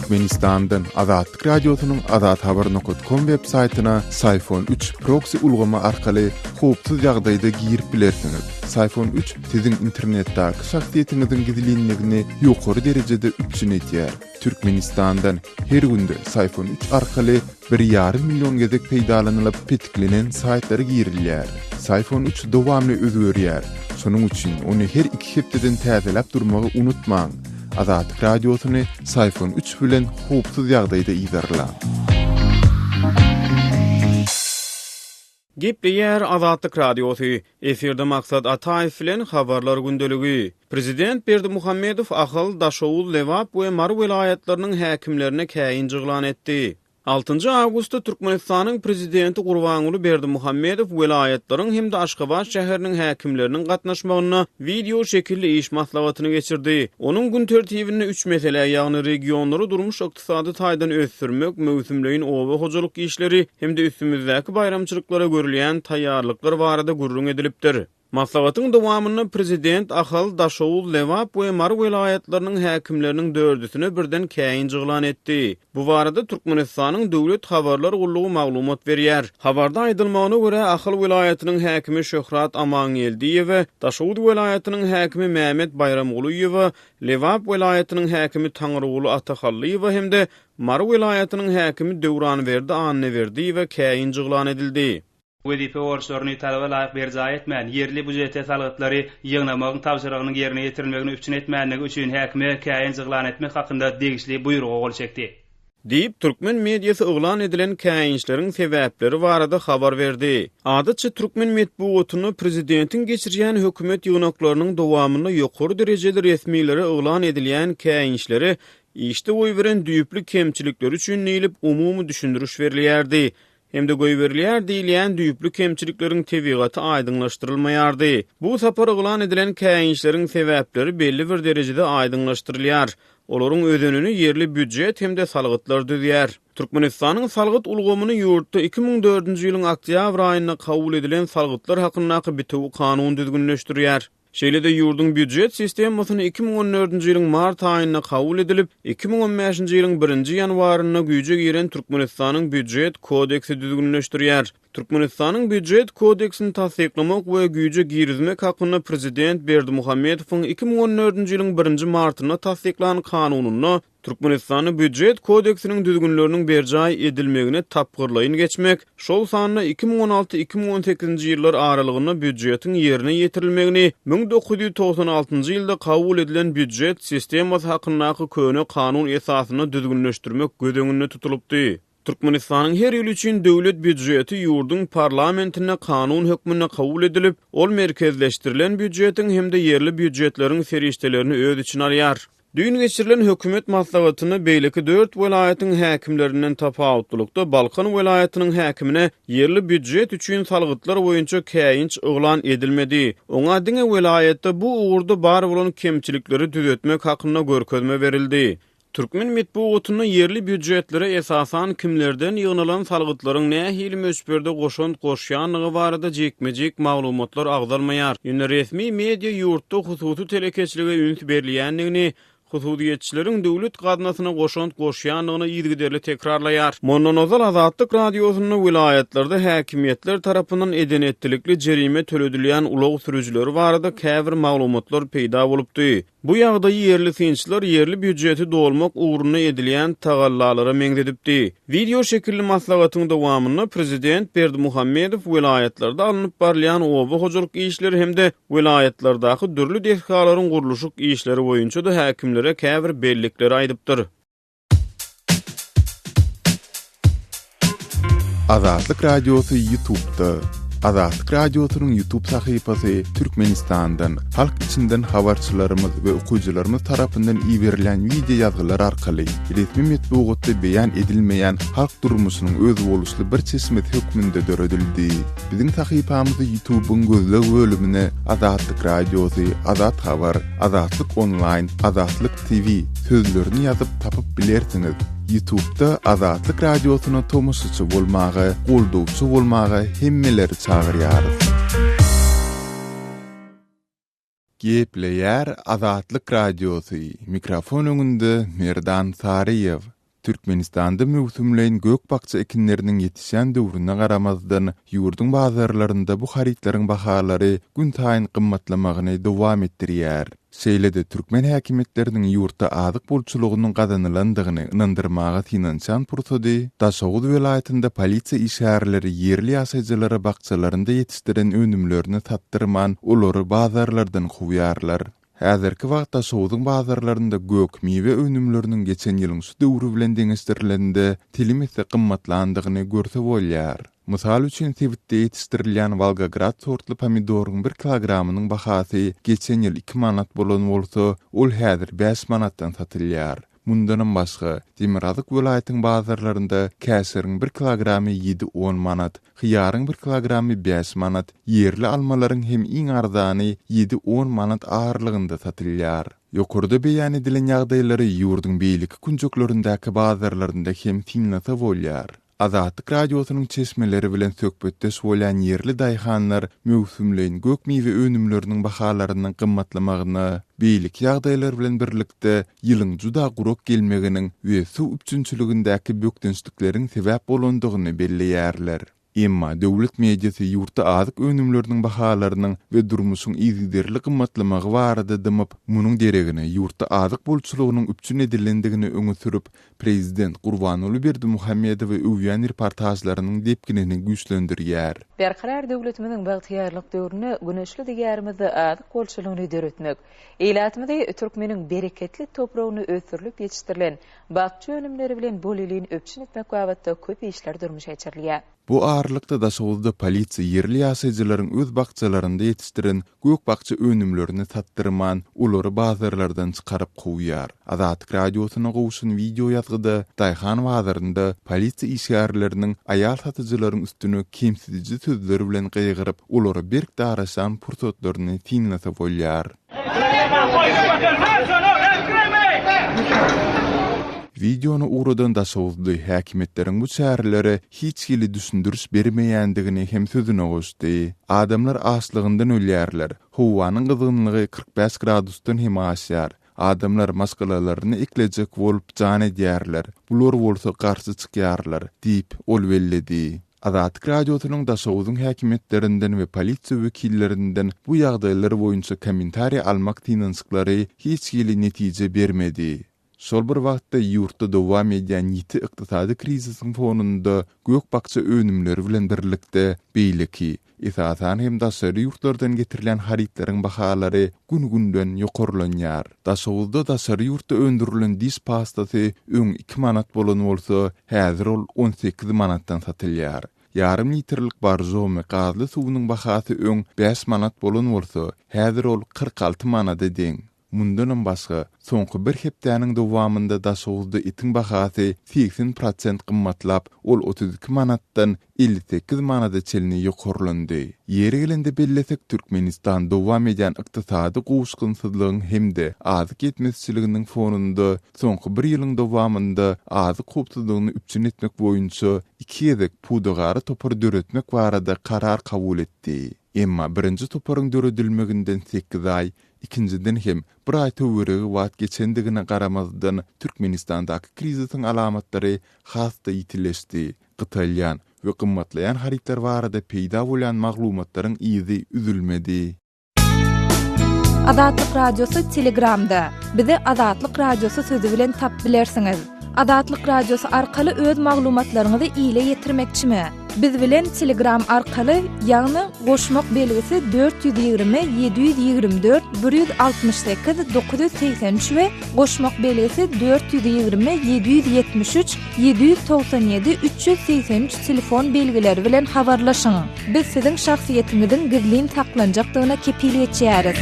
Türkmenistan'dan Azatlyk radiosynyň azathabar.com web saytyna iPhone 3 proxy ulgama arkaly howpsuz ýagdaýda girip bilersiňiz. iPhone 3 siziň internetdäki şahsiýetiňiziň gizliligini ýokary derejede üçin etýär. Türkmenistan'dan her günde iPhone 3 arkaly 1,5 milyon gezek peýdalanylyp petiklenen saytlara girilýär. iPhone 3 dowamly özgörýär. Şonuň üçin ony her 2 hepdeden täzelep durmagy unutmaň. Azatlyk radiosyny iPhone 3 bilen howpsuz ýagdaýda iýdarlar. Gepleýär Azatlyk radiosy. Eferde maksat Ataýew bilen Habarlar gündeligi. Prezident Berdimuhamedow Ahal Daşoguz, Lebap we Mar welaýatlarynyň häkimlerine käýinç yglan etdi. 6 awgustda Türkmenistanyň prezidenti Gurbanuly Berdimuhamedow welaýatlaryň hem de Daşoguz şäheriniň häkimleriniň gatnaşmagyna video şekilli iş maslahatyny geçirdi. Onuň gün tertibinde 3 mesele ýagny regionlary durmuş ykdysady taýdan ösdürmek, mövsümleýin owa hojalyk işleri hem de üstümizdäki bayramçylyklara görülýän taýýarlyklar barada gurrun edilipdir. Maslahatyň dowamyny prezident Ahal Daşoguz, Lebap we Mar welaýatlarynyň häkimleriniň dördüsine birden käýinç yglan etdi. Bu barada Türkmenistanyň döwlet habarlar gullugy maglumat berýär. Habarda aýdylmagyna görä Ahal welaýatynyň häkimi Şöhrat Amangeldiýew, Daşoguz welaýatynyň häkimi Mehmet Bayramgulyýew, Lebap welaýatynyň häkimi Taňryguly Atahallyýew hem de Mar welaýatynyň häkimi Döwranberdi Anneberdi we käýinç yglan edildi. Wezife borçlaryny talaba laýyk berja etmän, yerli budjete salatlary ýygnamagyň tapşyrygyny ýerine ýetirilmegini üçin etmänligi üçin häkime käýinç yglan etmek hakynda degişli buyruk gol çekdi. Diýip Türkmen mediýasy yglan edilen käýinçleriň sebäpleri barada habar berdi. Adatça Türkmen medeniýetini prezidentiň geçirýän hökümet ýygnaklarynyň dowamyny ýokary derejede resmiýlere yglan edilýän käýinçleri işte goý beren düýüplük kemçilikleri üçin näilip umumy düşündürüş berilýärdi. Hem de goýberler diýilýän düýüplük kemçilikleriň tebigaty aýdyňlaşdyrylmaýardy. Bu sapar yglan edilen käýinçleriň sebäpleri belli bir derejede aýdyňlaşdyrylýar. Olaryň ödenini yerli büdjet hem de salgytlar düzýär. Türkmenistanyň salgyt ulgamyny ýurtda 2004-nji ýylyň oktýabr aýyna kabul edilen salgytlar hakyndaky bitiw kanun düzgünleşdirýär. Şeýle-de ýurdun büdjet sistemasyny 2014-nji ýylyň mart aýyna kabul edilip, 2015-nji ýylyň 1-nji ýanwaryna güýje giren Türkmenistanyň büdjet kodeksi düzgünleşdirýär. Türkmenistanyň büdjet kodeksini tasdiklamak we güýje girizmek hakynda prezident Berdimuhamedowyň 2014-nji ýylyň 1-nji martyna tasdiklanan kanunyny Türkmenistanyň büdjet kodeksiniň düzgünleriniň berjaý edilmegine tapgyrlaýyn geçmek, şol sanyna 2016-2018-nji ýyllar aralygyna büdjetiň ýerine ýetirilmegini, 1996-njy ýylda kabul edilen büdjet sistemasy hakyndaky köne kanun esasyny düzgünleşdirmek gödeňinde tutulupdy. Türkmenistanyň her ýyl üçin döwlet büdjeti ýurdun parlamentine kanun hökmüne kabul edilip, ol merkezleşdirilen büdjetiň hem de yerli büdjetleriň feriştelerini öz içine alýar. Düýün geçirilen hökümet maslahatyny beýleki 4 welaýatyň häkimlerinden tapawutlukda Balkan welaýatynyň häkimine yerli büdjet üçin salgytlar boýunça käýinç yglan edilmedi. Oňa diňe welaýatda bu uğurda bar bolan kemçilikleri düzetmek hakynda görkezme berildi. Türkmen medeniýetini yerli büdjetlere esasan kimlerden ýygnalan salgytlaryň nähili möçberde goşant goşýanlygy barada jekmejek maglumatlar agdalmaýar. Ýöne resmi media ýurtda hususy telekeçiligi üns berilýändigini, hususiýetçileriň döwlet gadnasyna goşant goşýanlygyny ýygyderli tekrarlaýar. Mononozal Azatlyk radiosyny welaýatlarda häkimiýetler tarapyndan edenetlikli jerime töledilýän ulug sürüjileri barada käbir maglumatlar peýda bolupdy. Bu ýagdaýy yerli synçylar yerli büdjeti dolmak uğruna edilýän tagallalary meňzedipdi. Video şekilli maslahatyň dowamyny prezident Berdimuhamedow welaýatlarda alınıp barlayan owa hojalyk işleri hem de welaýatlardaky dürli dehkalaryň guruluşyk işleri boýunça da häkimlere käbir bellikleri aýdypdyr. Azatlyk radiosy YouTube'da. Azatlyk radiosynyň YouTube sahypasy Türkmenistandan, halk içinden habarçylarymyz we okuwçylarymyz tarapyndan iýerilen video ýazgylar arkaly resmi medeniýetde beýan edilmeýän halk durmuşynyň öz boluşly bir çeşmet hökmünde döredildi. Biziň sahypamyzy YouTube'un gözleg bölümine Azatlyk radiosy, Azat habar, Azatlyk online, Azatlyk TV sözlerini ýazyp tapyp bilersiňiz. YouTube'da Azatlyk radiosyna tomoşaçy bolmagy, goldowçy bolmagy hemmeleri çagyrýar. Gepleýär Azatlyk radiosy. Mikrofon öňünde Merdan Saryýew. Türkmenistanda mewsümleýin gök-bakja ekinleriniň ýetişen döwrüne garamazdan ýurdun bazarlarynda bu haritlaryň bahalary gün taýyn gymmatlamagyny dowam etdirýär. Şeýlede türkmen häkimetleriniň ýurtda azyk bolçulugynyň gazanylandygyny ynandyrmaga finansiýan pursady Daşoguz welaýatynda polisiýa işgärleri yerli ýaşaýjylara bakçalarynda ýetişdiren önümlerini tattyrman olary bazarlardan kowýarlar. Häzirki wagtda Daşoguzyň bazarlarynda gök miwe önümleriniň geçen ýylyň şu döwrü bilen deňeşdirilerinde tilimizde gymmatlandygyny görse bolýar. Mysal üçin Tebitde ýetişdirilýän Volgograd sortly pomidoryň 1 kilogramynyň bahasy geçen ýyl 2 manat bolan bolsa, ol häzir 5 manatdan satylýar. Mundan başga, Demirazyk welaýatynyň bazarlarynda käsiriň 1 kilogramy 7-10 manat, hyýaryň 1 kilogramy 5 manat, yerli almalaryň hem iň arzany 7-10 manat ağırlygynda satylýar. Ýokurda beýan edilen ýagdaýlary ýurdun beýleki kunjuklaryndaky bazarlarynda hem tinlata bolýar. Azatlyk radiosynyň çeşmeleri bilen söhbetdeş bolan yerli daýhanlar mewsümleýin gök miwe önümleriniň bahalarynyň gymmatlamagyny, beýleki ýagdaýlar bilen birlikde ýylyň juda gurok gelmeginiň we suw üçünçülügindäki bökdençlikleriň sebäp bolandygyny belleýärler. Emma döwlet mediasy ýurtda azyk önümleriniň bahalarynyň we durmuşyň ýygyderli gymmatlamagy barada dymyp, munyň deregine ýurtda azyk bolçulugynyň üpçün edilendigini öňe sürüp, prezident Gurbanoğlu Berdimuhamedow Ahal reportajlarynyň depkinini güýçlendirýär. Berqarar döwletimiň bagtyýarlyk döwrüne güneşli diýärimizi azyk bolçulugyny döretmek, eýletmede türkmeniň bereketli topragyny ösürilip ýetişdirilen bakça önümleri bilen bolelyň öpçün etmek wagtda köp işler durmuş geçirilýär. Bu ağırlıkta Daşoguzda polisiýa yerli ýaşaýjylaryň öz bakçalarynda ýetişdiren gök-bakja önümlerini tattyrman, olary bazarlardan çykaryp kowýar. Azatlyk radiosyna gowşun video ýazgyda daýhan bazarynda polisiýa işgärleriniň aýal satyjylaryň üstüne kemsitici sözler bilen gyýgyryp, olary berk daraşan pursatlaryny tinlata bolýar. Videonu uğradan Daşoguzda häkimetleriň bu şäherlere hiç hili düşündürüş bermeýändigini hem sözüne goşdy. Adamlar açlygyndan ölýärler. Howanyň gyzgynlygy 45 gradusdan hem aşýar. Adamlar maskalalarını eklejek bolup jan edýärler. Bular bolsa garşy çykýarlar, diýip ol belledi. Azatlyk radiosynyň Daşoguzyň häkimetlerinden we polisiýa wekillerinden bu ýagdaýlar boýunça kommentariýa almak tinançyklary hiç hili netije bermedi. Şol bir wagtda ýurtda dowam edýän ýiti ykdysady krizisyň fonunda gök-bakja önümleri bilen birlikde beýleki, esasan hem daşary ýurtlardan getirilen haritlaryň bahalary gün-günden ýokurlanýar. Daşoguzda daşary ýurtda öndürilen diş pastasy öň 2 manat bolan bolsa, häzir ol 18 manatdan satylýar. Yarım litrlik barzome gazly suwunyň bahasy öň 5 manat bolan bolsa, häzir ol 46 manata deň. Mundan başga, soňky bir hepdäniň dowamynda Daşoguzda etiň bahasy 80% gymmatlap, ol 32 manatdan 58 manata çelini ýokurlandy. Ýeri gelende bellesek Türkmenistan dowam edýän ykdysady gowşgynsyzlygyň hemde azyk ýetmezçiliginiň fonunda soňky bir ýylyň dowamynda azyk howpsuzlygyny üpçün etmek boýunça 2 ýedek pudagary topar döretmek barada karar kabul etdi. Emma birinji toparyň döredilmeginden 8 ay, ikinciden hem bir ay töwregi wagt geçendigine garamazdan Türkmenistandaky krizisyň alamatlary hasda ýitileşdi. Gytalýan we gymmatlaýan haritlar barada peýda bolan maglumatlaryň izi üzülmedi. Azatlyk radiosu Telegramda. Bizi Azatlyk radiosu sözü bilen tap bilersiňiz. Azatlyk radiosu arkaly öz maglumatlaryňyzy ýyla ýetirmekçimi? Biz bilen Telegram arkaly ýagny goşmak belgisi 420 724 168 983 we goşmak belgisi 420 773 797 383 telefon belgileri bilen habarlaşyň. Biz siziň şahsiýetiniziň gizlin saklanjakdygyna kepiliyet etýäris.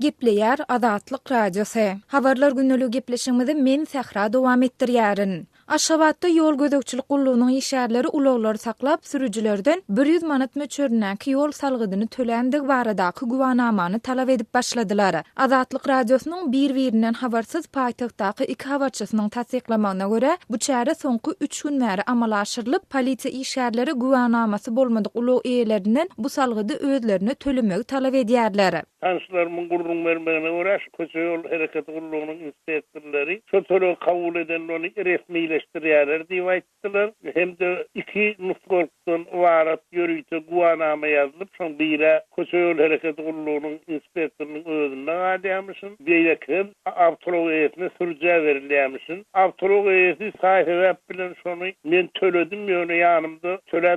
Gepleýär Azatlyk radiosu. Habarlar gündeligi gepleşigimizi men Sahra dowam etdirýärin. Aşgabatda ýol gödekçilik gullugynyň işärleri uloglary saklap sürüjilerden 100 manat möçörnäki ýol salgydyny töländik baradaky guwanamany talap edip başladylar. Azatlyk radiosynyň bir-birinden habarsyz paýtagtdaky iki habarçysynyň tasdiklamagyna görä, bu çäre soňky 3 gün bäri amala aşyrylyp, polisiýa işärleri guwanamasy bolmadyk ulug eýelerinden bu salgydy özlerini tölemek talap edýärler. Tanışlarımın gurrun vermegine göre köçe hareketi gurruğunun inspektörleri kötülüğü kabul eden onu resmileştirýärler diýip aýtdylar. Hem de iki nusgorkdan varat yürüýte guwanama yazılıp şoň bire köçe hareketi gurruğunun inspektörünün özünden adamysyn beýleki awtolog eýetine sürjä berilýärmişin. Awtolog eýeti sahibi bilen şonu men töledim ýöne ýanymda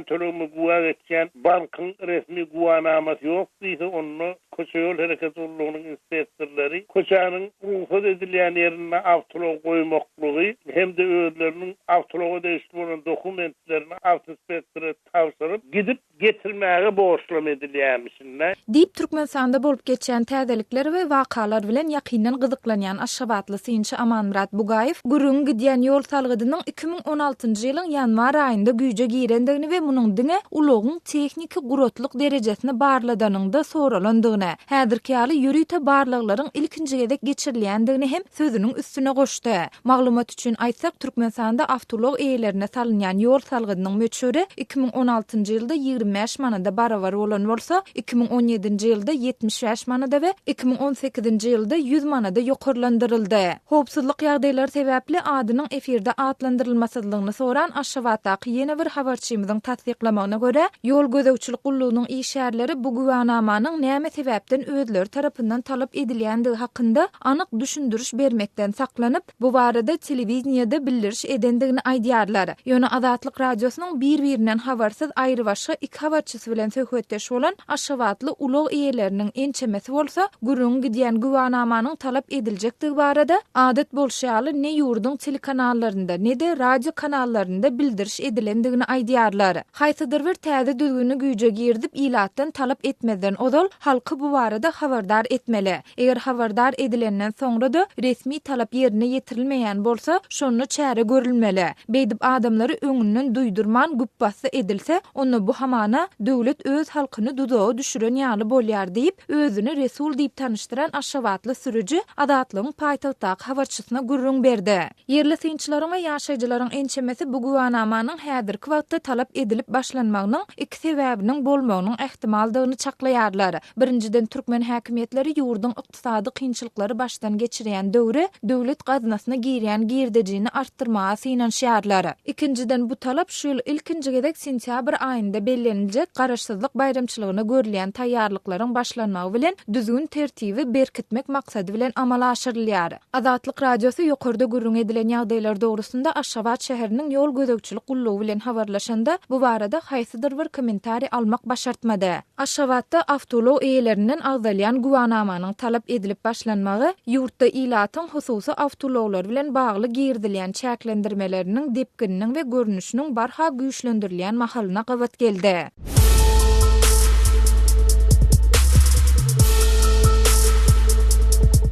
tölegimi guwa etken bankyň resmi guwanamasy ýok diýdi onu köçe hareket ulluğunun inspektörleri köçäniň ruhsat edilýän ýerine awtolog goýmaklygy hem de özleriniň awtologa değişik bolan dokumentlerini awtoinspektora tapşyryp gidip getirmäge borçlum edilýärmişler. Diýip Türkmenistanda bolup geçen täzelikler we wakalar bilen ýakyndan gyzyklanýan Aşgabatly synçy Amanmurat Bugaýew gurrun gidýän ýol salgydynyň 2016-njy ýylyň ýanwar aýynda güýje girendigini we munyň diňe ulogyň tehnik gurotlyk derejesine barladanyňda soralandygyny, häzirki ýaly ýürüýte barlaklaryň ilkinji gedek geçirilýändigini hem sözüniň üstüne goşdy. Maglumat üçin aýtsak, Türkmenistanda awtolog eýelerine salynýan ýol salgydynyň möçüri 2016-njy ýylda 25 manada barabar bolan bolsa, 2017-nji ýylda 75 manada we 2018-nji ýylda 100 manada ýokarlandyryldy. Howpsuzlyk ýagdaýlary sebäpli adynyň efirde atlandyrylmasydygyny soran Aşgabatdaky ýene bir habarçymyzyň tasdiklamagyna görä, ýol gödekçilik gullugynyň işärleri bu guwanamanyň näme sebäpden özleri tarapyndan talap edilýändigi hakynda anyk düşündürüş bermekden saklanyp, bu barada telewiziýada bildiriş edendigini aýdýarlar. Ýöne Azatlyk radiosynyň bir-birinden habarsyz aýry başga iki habarçysy bilen söhbetdeş bolan Aşgabatly ulug eýeleriniň ençemesi bolsa, gurrun gidýän guwanamanyň talap ediljektigi barada adat bolşaly ne ýurduň telekanallarynda ne de radio kanallarynda bildiriş edilendigini aýdýarlar. Haýsydyr bir täze düzgünü güýje girdip ilatdan talap etmeden odal halky bu barada habardar etmeli. Eger habardar edilenden soňra da resmi talap ýerine ýetirilmeýän bolsa, şonu çäre görülmeli. Beýdip adamlary öňünden duýdurman güppasy edilse, onu bu hamana döwlet öz halkyny dudağa düşüren ýaly bolýar diýip özüni resul diýip tanıştyran Aşgabatly sürüji Azatlygyň paýtagtdaky habarçysyna gurrun berdi. Yerli synçylaryň we ýaşaýjylaryň ençemesi bu guwanamanyň häzirki wagtda talap edilip başlanmagynyň iki sebäbiniň bolmagynyň ähtimaldygyny çaklaýarlar. Birinciden türkmen häkimetleri ýurduň ykdysady kynçylyklary başdan geçirýän döwre döwlet gaznasyna girýän girdejini artdyrmaga synanýarlar. İkinciden bu talap şu ýyl ilkinji gedek sentýabr aýynda bellenilejek garaşsyzlyk bayramçylygyna görülýän taýýarlyklaryň başlanmagy bilen düzgün tertibi berkitmek maksady bilen amala aşyrylýar. Azatlyk radiosu ýokarda gurrun edilen ýagdaýlar dogrusunda Aşgabat şäheriniň ýol gödekçilik gullugy bilen habarlaşanda bu barada haýsydyr bir kommentari almak başartmady. Aşgabatda awtolog eýelerinden agdalýan guwanamanyň talap edilip başlanmagy ýurtda ilatyň hususy awtologlar bilen bagly girdilýän çäklendirmeleriniň depkininiň we görnüşiniň barha güýçlendirilýän mahalyna gabat geldi.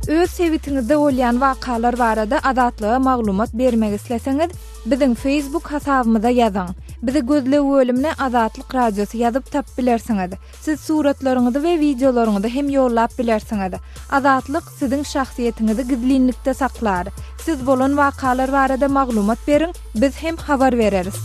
Öz sevitiňizde bolýan wakalar barada Azatlyga maglumat bermek isleseňiz, biziň Facebook hasabymyza ýazyň. Bizi gözlep bölümine Azatlyk radiosu ýazyp tap bilersiňiz. Siz suratlaryňyzy we videolaryňyzy hem ýollap bilersiňiz. Azatlyk siziň şahsiýetiňizi gizlinlikde saklar. Siz bolan wakalar barada maglumat beriň, biz hem habar bereriz.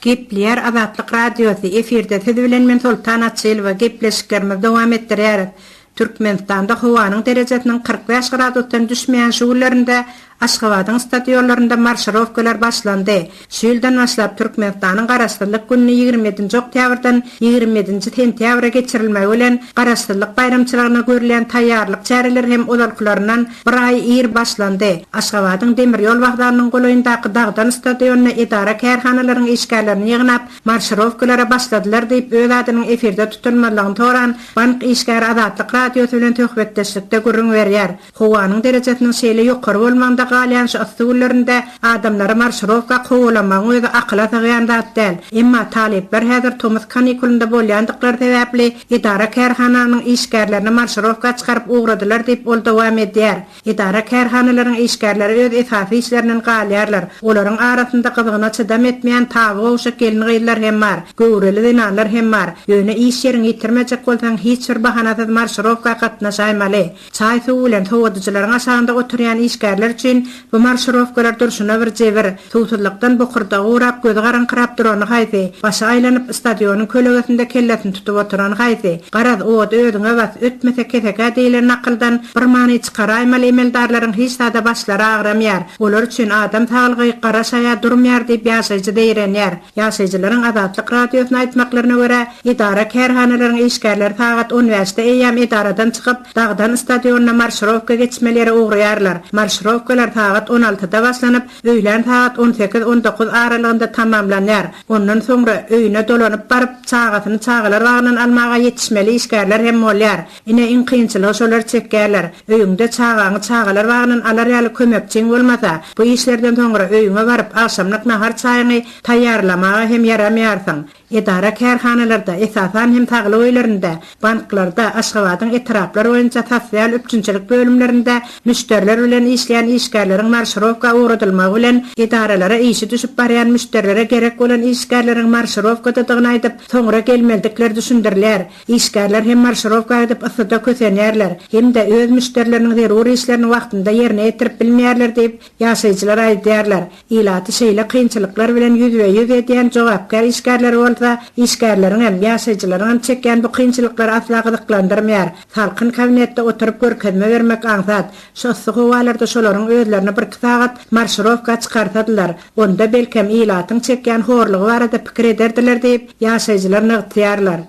Gepler Azatlyk radiosu efirde siz bilen men Sultan Atçyl gepleşiklerimiz dowam etdirýär. Türkmenistanda howanyň derejesiniň 45 gradusdan düşmeýän şuurlarynda Aşgabatyň stadionlarynda marşirowkalar başlandy. Şu ýyldan başlap Türkmenistanyň garaşsyzlyk gününi 27-nji oktýabrdan 27-nji sentýabra geçirilmegi bilen garaşsyzlyk bayramçylygyna görülen taýýarlyk çäreler hem odalkylaryndan bir aý ýer başlandy. Aşgabatyň demir ýol wagtlarynyň goýundaky Dagdan stadionuny edara kärhanalaryň işgärlerini ýygnap marşirowkalara başladylar diýip öz adynyň efirde tutulmalygyny toran bank işgär Azatlyk radiosu bilen töhbetdeşlikde gurrun berýär. Howanyň derejesiniň şeýle ýokary bolmagynda galyan şu usullarında adamları marşrovka qowlamagy özi akla taýandat däl. Emma talipler häzir Thomas kanikulunda bolýandyklar sebäpli idara kärhananyň işgärlerini marşrovka çykaryp ugradylar diýip ol dowam edýär. İdara kärhanalaryň işgärleri öz esasy işlerini galýarlar. Olaryň arasynda gyzygyna çydam etmeýän taby uşak gelin gyýlar hem bar. Göwreli dinarlar hem bar. Ýöne iş ýerini ýitirmejek bolsaň hiç bir bahanasyz marşrovka gatnaşaýmaly. Çaý suw bilen towadyjylaryň aşagynda oturýan işgärler üçin bu marşrovkalar durşuna bir jebir. Suwsuzlykdan bukurda uğrap gözi garanqyrap duran haýsy. Başa aýlanyp stadionyň kölegesinde kelletini tutup oturan haýsy. Garaz owad ödüňe bas ötmese keseke diýilen nakyldan bir many çykaraýmaly emeldarlaryň hiç sada başlary agramýar. Olar üçin adam saglygy garaşaýa durmýar diýip ýaşaýjy diýrenýär. Ýaşaýjylaryň Azatlyk radiosyna aýtmaklaryna görä, idara kärhanalaryň işgärleri saat 10:00 eýam idaradan çykyp dagdan stadionyna marşrovka geçmeleri uğraýarlar. Marşrovkalar saat 16-da başlanyp öýlen saat 18-19 aralygynda tamamlanýar. Ondan soňra öýüne dolanyp baryp çagatyny çagalar wagtyny almaga ýetişmeli işgärler hem bolýar. Ine iň kynçylygy şolar çekýärler. Öýüňde çagaňy çagalar wagtyny alar ýaly kömekçiň bolmasa, bu işlerden soňra öýüňe baryp akşamlyk nahar çaýyny taýýarlamaga hem yaramýarsyň. İdara kärhanalarda esasan hem tagly öýlerinde, banklarda, aşgabatyň etraplar boýunça sosial üçinçilik bölümlerinde müşteriler bilen işleýän işgärleriň marşrovka uğradylmagy bilen idaralara işi düşüp barýan müşterilere gerek bolan işgärleriň marşrovka tutugyny aýdyp soňra gelmeldikler düşündirler. İşgärler hem marşrovka aýdyp ysda kösenýärler, hem de öz müşterileriniň zeruri işlerini wagtynda ýerine ýetirip bilmeýärler diýip ýaşaýjylar aýdýarlar. Ilaty şeýle kynçylyklar bilen ýüzbe-ýüz edýän jogapkar işgärler işgärleriň hem ýaşaýjylaryň çekýän bu kynçylyklary asla gyzyklandyrmýar. Halkyn kabinetde oturup görkezme bermek aňsat. Şu sowalarda şolaryň özlerini bir sagat marşrovka çykarsadylar. Onda belkem ilatyň çekýän horlugy barada pikir ederdiler diýip ýaşaýjylar nygtýarlar.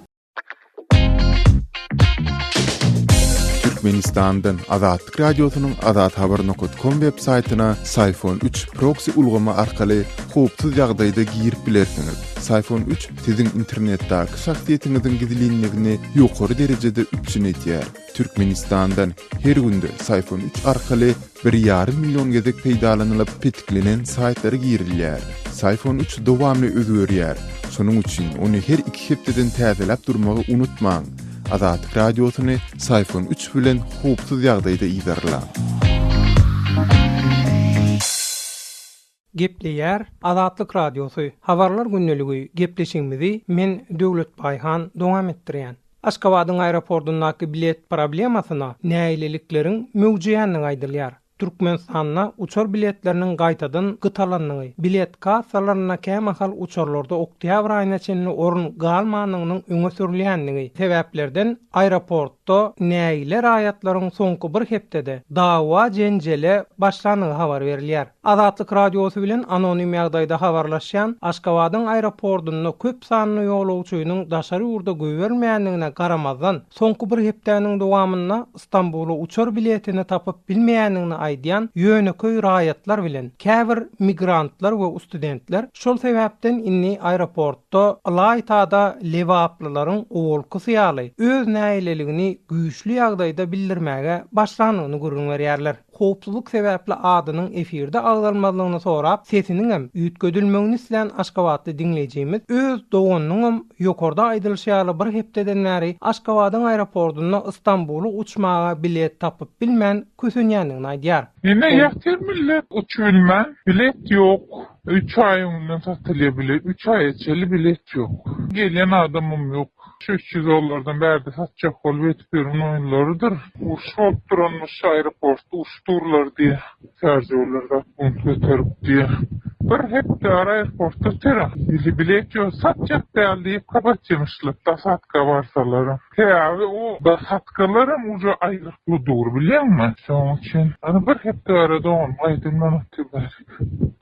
Türkmenistan'dan Azatlyk radiosynyň azathabar.com web saytyna Sayfon 3 proxy ulgama arkaly howpsuz ýagdaýda girip bilersiňiz. Sayfon 3 siziň internetdäki şahsiýetiňiziň gizlinligini ýokary derejede üçinetýär. Türkmenistan'dan her günde Sayfon 3 arkaly 1,5 milyon gezek peýdalanylyp petiklenen saytlary girilýär. Sayfon 3 dowamly özgörýär. Şonuň üçin ony her 2 hepdeden täzelep durmagy unutmaň. Azatlyk radiosyny Sayfon 3 bilen howpsuz ýagdaýda ýydarlar. Gepleýär Azatlyk radiosu. Habarlar gündeligi gepleşigimizi men Döwlet Bayhan dowam etdirýän. Aşgabatyň aeroportundaky bilet problemasyna näýlelikleriň mewjudýanyny aýdylýar. Türkmenistan'a uçar biletlerinin gaytadan gıtalanlığı, bilet kasalarına kämahal uçarlarda oktyabr ayına çenli orun galmanlığının öňe sürülýänligi sebäplerden aeroportda näýler ayatlaryň soňky bir hepdede dawa jenjele başlanygy habar berilýär. Azatlyk radiosu bilen anonim ýagdaýda habarlaşýan Aşgabatyň aeroportunda köp sanly ýolagçynyň daşary urda göwermeýänligine garamazdan soňky bir hepdeniň dowamyna Istanbula uçar biletini tapyp bilmeýänligini aýdýan ýöneköý raýatlar bilen käbir migrantlar we studentler şol sebäpden inni aeroportda alaytada Lebaplylaryň owulky ýaly öz näýleligini güýçli ýagdaýda bildirmäge başlanygyny görýärler. Howpsuzlyk sebäpli adynyň efirde agdalmalygyny sorap, sesiniň hem ýütgödülmegini isleýän Aşgabatly dinleýijimiz öz dowanynyň ýokarda aýdylşýaly bir hepdeden bäri Aşgabatyň aeroportuna Istanbula uçmaga bilet tapyp bilmän kösenýänligini aýdýar. Yine ýaşar millet uçulman, bilet ýok. 3 ay öňden satylýar bilet, 3 ay içeli bilet ýok. Gelýän adamym ýok. $300 bärde satjak bolup etipdirin oýunlarydyr. Uçup duranmış aeroportda uçturlar diýe. Serjörlerde bunu göterip diýe. Bir hepde aeroportda tera. Bilet ýok, satjak däl diýip kapatjymışlar. Da satka barsalarym. Käbi o da satkalarym uca aýrykly dur bilýärmi? Şoň üçin ana bir hepde arada on aýdymdan ötüber.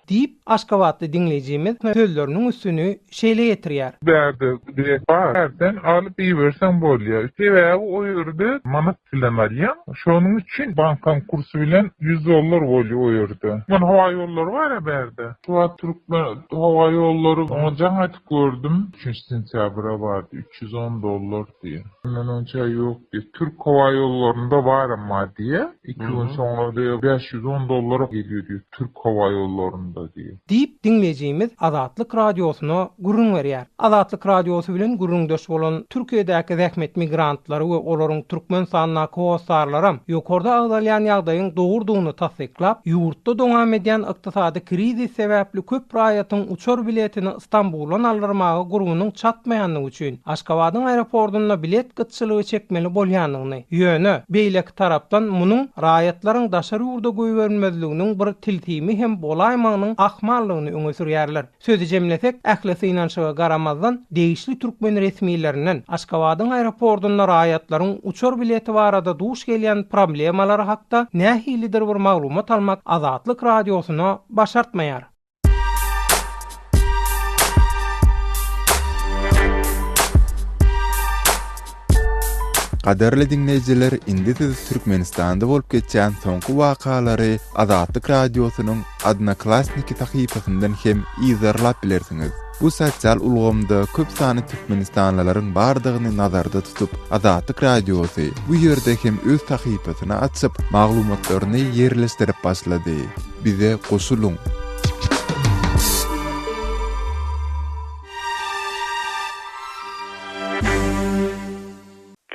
diýip Aşgabatly dinleýijimiz sözleriniň üstüni şeýle ýetirýär. Berde direkt bardan alıp ýebersen bolýar. Sebäbi o ýerde manat bilen alýan. Şonuň üçin bankan kursu bilen $100 bolýar o ýerde. Men hawa ýollary bar ya berde. Şu Türkmen hawa ýollary onu jaňa gördüm. 3 sentyabra bardy $310 diýe. Men onça ýok diýe. Türk hawa ýollarynda bar ama diýe. 2 gün soňra $510 gelýär diýe. Türk hawa ýollarynda diýe. Diýip dinleýijimiz Azatlyk radiosuna gurrun berýär. Azatlyk radiosu bilen gurrundaş bolan Türkiýedäki zähmet migrantlary we olaryň türkmen sanyna kowasarlaram ýokarda agdalýan ýagdaýyň dogurdugyny tasdiklap, ýurtda dowam edýän ykdysady krizis sebäpli köp raýatyň uçar biletini Istanbuldan aldyrmagy gurumunyň çatmaýanlygy üçin Aşgabatyň aeroportuna bilet gytçylygy çekmeli bolýanlygyny, ýöne beýleki tarapdan munyň raýatlaryň daşary ýurda goýbermezliginiň bir tiltimi hem bolaýmagynyň ahmallygyny öňe sürýärler. Sözü jemlesek, ählesi inançyga garamazdan degişli türkmen resmiýetlerinden Aşgabatyň aeroportuna raýatlaryň uçar bileti barada duş gelýän problemalary hakda nähilidir bir maglumat almak Azatlyk radiosuna başartmaýar. Qaderli dinleyijiler, indi siz Türkmenistanda bolup geçýän soňky wakalary Azatlyk radiosynyň Adnaklasniki tahypasyndan hem izarlap bilersiňiz. Bu sosial ulgamda köp sany Türkmenistanlylaryň bardygyny nazarda tutup, Azatlyk radiosy bu ýerde hem öz tahypasyny açyp, maglumatlaryny ýerleşdirip başlady. Bize goşuluň.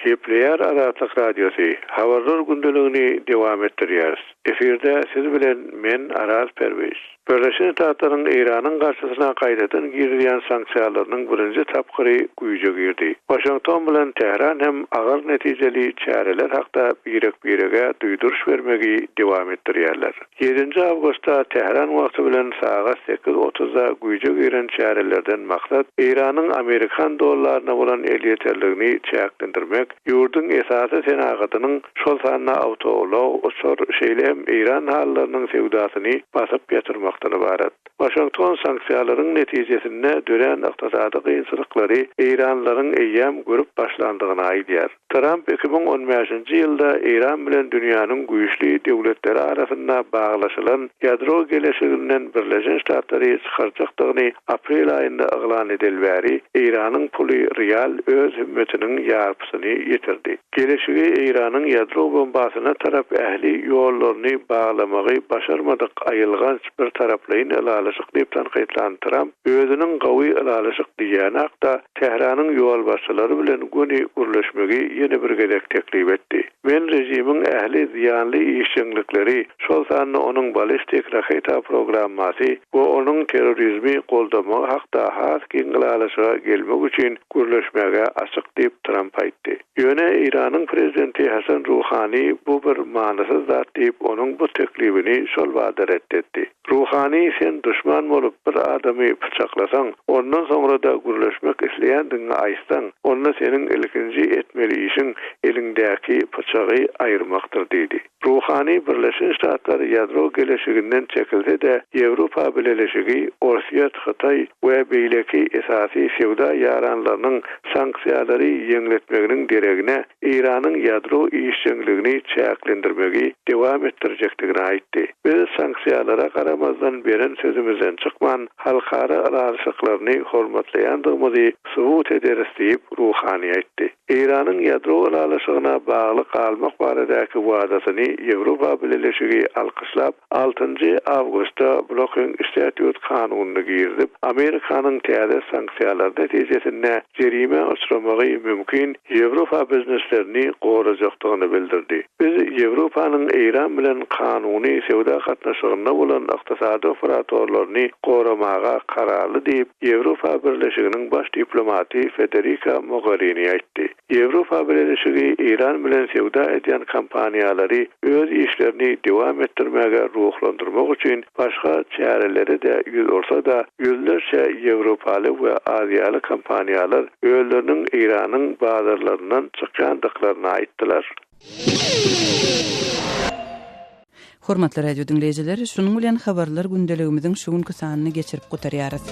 Käýinç Azatlyk radiosu Habarlar gündeligini dowam etdirýär. Eferde siz bilen men Araz Perweş. Birleşen Ştatlaryň Iranyň garşysyna gaýdadan girilýän sanksiýalarynyň birinji tapgyry güýje girdi. Washington bilen Tehran hem agyr netijeli çäreler hakda birek-birege duýduruş bermegi dowam etdirýärler. 7 awgustda Tehran wagty bilen saat 8:30-da güýje giren çärelerden maksat Iranyň Amerikan dollaryna bolan elýeterligini çäklendirmek, ýurdun esasy senagatynyň şol sanyna awtolog uçur şeýlem İran hallarynyň sewdasyny basyp ýatyrmakdan ibaret. Washington sanksiýalaryň netijesinde dören ykdysady gynçylyklary İranlaryň eýýam görüp başlandygyny aýdýar. Trump 2015-nji ýylda İran bilen dünýäniň güýçli döwletleri arasynda baglaşylan ýadro geleşiginden Birleşen Ştatlary çykarjakdygyny aprel aýynda yglan edilbäri İranyň puly real öz hümmetiniň ýarpysyny ýetirdi. Geleşigi İranyň ýadro bombasyna tarap ähli ýollaryny baglamagy başarmadyk aýylgan bir taraplyň alalyşyk diýip tanqidlan Trump özüniň gawy alalyşyk diýen hakda Tehranyň ýol başçylary bilen güni gürleşmegi ýene bir gedek teklip etdi. Men rejimiň ähli ziýanly işçilikleri şol sanyny onuň balistik raketa programmasy we onuň terrorizmi goldama hakda has giňlalyşyga gelmek üçin gürleşmege açyk diýip Trump aýtdy. Ýöne İranyň prezidenti Hasan Ruhani bu bir manasyz zat diýip onuň bu teklibini şol wagtda reddetdi. Ruhani sen düşman bolup bir adamy bıçaklasaň, ondan soňra da gürleşmek isleýändiňi aýtsaň, onda seniň ilkinji etmeli işiň elingdäki bıçagy aýyrmakdyr diýdi. Ruhani Birleşen Ştatlary ýadro geleşiginden çekilse de Ýewropa bileşigi, Orsiýa, Hytaý we beýleki esasy sewda ýaranlarynyň sanksiýalary ýeňletmeginiň deregine İranyň ýadro işçiligini çäklendirmegi dowam etdirjekdigini aýtdy. Biz sanksiýalara garamazdan beren sözümizden çykman halkara alalyşyklaryny hormatlaýandygymyzy subut ederiz diýip Ruhani aýtdy. İranyň ýadro alalyşygyna bagly galmak baradaky wadasyny Ýewropa bileşigi alkyşlap 6 awgustda Blocking Statute kanunyny girdip, Amerikanyň täze sanksiýalar netijesinde jerime uçramagy mümkin Ýewropa bizneslerini gorajakdygyny bildirdi. Biz Ýewropanyň İran bilen kanuny sewda gatnaşygyna bolan ykdysady operatorlaryny goramaga kararly diýip Ýewropa Birleşiginiň baş diplomaty Federica Mogherini aýtdy. Ýewropa bileşigi İran bilen sewda edýän kompaniýalary öz işlerini dowam etdirmäge ruhlandyrmak üçin başga çäreleri de ýüz bolsa da ýüzlerçe Ýewropaly we Aziýaly kompaniýalar özleriniň İranyň bazarlaryndan çykýandyklaryny aýtdylar. Hormatly radio dinleyijileri, şunuň bilen habarlar gündeligimiziň şu günkü sanyny geçirip gutarýarys.